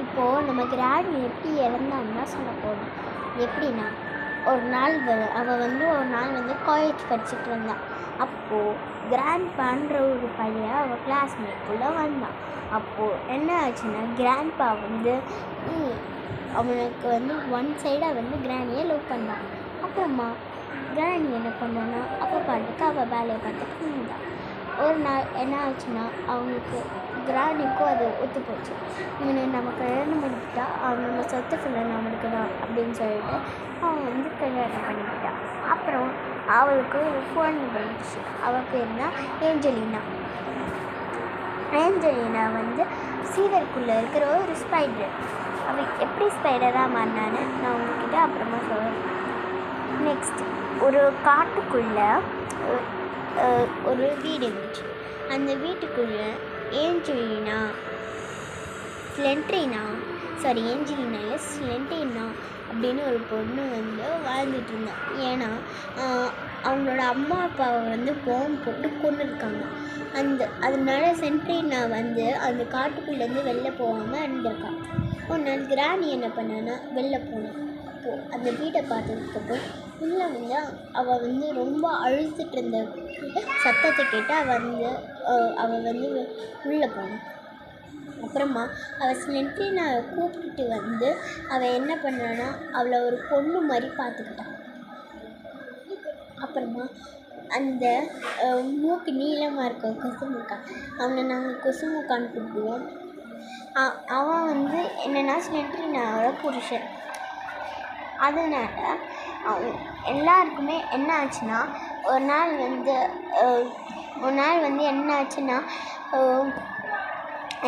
இப்போது நம்ம கிராணி எப்படி இறந்தான்னு தான் சொல்ல போகிறோம். எப்படின்னா, ஒரு நாள் அவள் ஒரு நாள் காலேஜ் படிச்சுட்டு இருந்தாள். அப்போது கிராண்ட்பான்ற ஒரு பையன் அவள் கிளாஸ்மேட்குள்ளே வந்தான். அப்போது என்ன ஆச்சுன்னா, கிராண்ட்பா அவனுக்கு ஒன் சைடாக கிராணியை லவ் பண்ணான். அப்புறமா கிராணி என்ன பண்ணான்னா, அப்போ பாட்டுக்கு அவள் வேலையை பார்த்துட்டு இருந்தான். ஒரு நாள் என்ன ஆச்சுன்னா, அவனுக்கு கிராணிக்கும் அது ஒத்து போச்சு. இவனை நம்ம கல்யாணம் பண்ணிக்கிட்டா அவன் நம்ம சொத்து ஃபுல்லாக நம்மளுக்கு தான் அப்படின்னு சொல்லிட்டு அவன் கல்யாணம் பண்ணிக்கிட்டான். அப்புறம் அவளுக்கு ஒரு குழந்தை வந்துச்சு. அவள் பேர் தான் ஏஞ்சலினா. ஏஞ்சலினா சீவருக்குள்ளே இருக்கிற ஒரு ஸ்பைடர். அவள் எப்படி ஸ்பைடராக மாறினான்னு நான் உங்ககிட்ட அப்புறமா சொல்கிறேன். நெக்ஸ்ட், ஒரு காட்டுக்குள்ளே ஒரு வீடு இருந்துச்சு. அந்த வீட்டுக்குள்ளே ஏஞ்சலினா ஏஞ்சலினா இல்லை ஸ்லென்ட்ரினா அப்படின்னு ஒரு பொண்ணு வாழ்ந்துட்டு இருந்தா. ஏன்னா அவங்களோட அம்மா அப்பாவை பாம்பு போட்டு கொன்னுருக்காங்க. அதனால சென்ட்ரினா அந்த காட்டுக்குள்ளேருந்து வெளில போகாமல் இருந்திருக்கான். ஒரு நாள் கிராணி என்ன பண்ணான்னா வெளில போனான். அப்போது அந்த வீட்டை பார்த்ததுக்கப்புறம் உள்ளே அவள் ரொம்ப அழுதுட்டு இருந்த சத்தத்தை கேட்டு அவள் உள்ளே போனான். அப்புறமா அவள் ஸ்லென்ட்ரினாவை கூப்பிட்டுட்டு அவள் என்ன பண்ணான்னா அவளை ஒரு பொண்ணு மாதிரி பார்த்துக்கிட்டான். அப்புறமா அந்த மூக்கு நீளமாக இருக்க குசுமுக்கா, அவனை நாங்கள் குசுமுக்கான்னு கூப்பிடுவோம். அவன் என்னென்னா ஸ்லென்ட்ரினாவோட புருஷன். அதனால் எல்லாருக்குமே என்ன ஆச்சுன்னா, ஒரு நாள்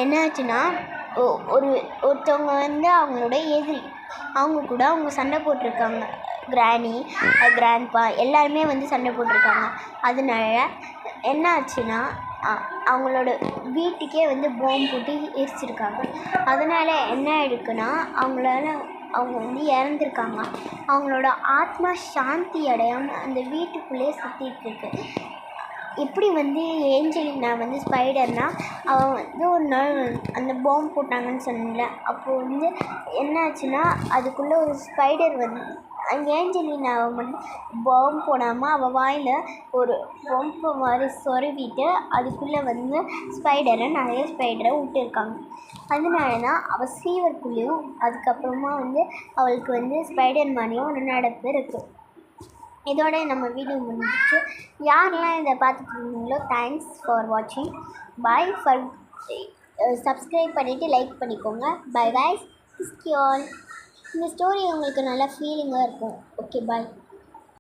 என்ன ஆச்சுன்னா ஒருத்தவங்க அவங்களோட எதிரி, அவங்க சண்டை போட்டிருக்காங்க. கிராணி, கிராண்ட்பா எல்லாருமே சண்டை போட்டிருக்காங்க. அதனால என்ன ஆச்சுன்னா, அவங்களோட வீட்டுக்கே பாம்பு போட்டு எரிச்சிருக்காங்க. அதனால் என்ன ஆகிடுக்குன்னா, அவங்க இறந்துருக்காங்க. அவங்களோட ஆத்மா சாந்தி அடையாமல் அந்த வீட்டுக்குள்ளே சுற்றிட்டுருக்கு. எப்படி ஏஞ்சலினா ஸ்பைடர்னால், அவன் ஒரு நாள் அந்த பாம்பு போட்டாங்கன்னு சொன்னேன்ல. அப்போது என்ன ஆச்சுன்னா, அதுக்குள்ளே ஒரு ஸ்பைடர் ஏஞ்சலினாவை பாம்பு போடாமல் அவள் வாயில் ஒரு பாம்பு மாதிரி சொருவிட்டு அதுக்குள்ளே நிறைய ஸ்பைடரை விட்டுருக்காங்க. அதனால தான் அவள் சீவருக்குள்ளேயும் அதுக்கப்புறமா அவளுக்கு ஸ்பைடர் மாதிரியும் ஒரு நடப்பு இருக்குது. இதோட நம்ம வீடியோ முடிஞ்சிச்சு. யாரெல்லாம் இதை பார்த்துட்டு இருந்தீங்களோ தேங்க்ஸ் ஃபார் வாட்சிங். பாய். சப்ஸ்கிரைப் பண்ணிவிட்டு லைக் பண்ணிக்கோங்க. Bye guys. ஆல் இந்த ஸ்டோரி உங்களுக்கு நல்லா ஃபீலிங்காக இருக்கும். ஓகே, பாய்.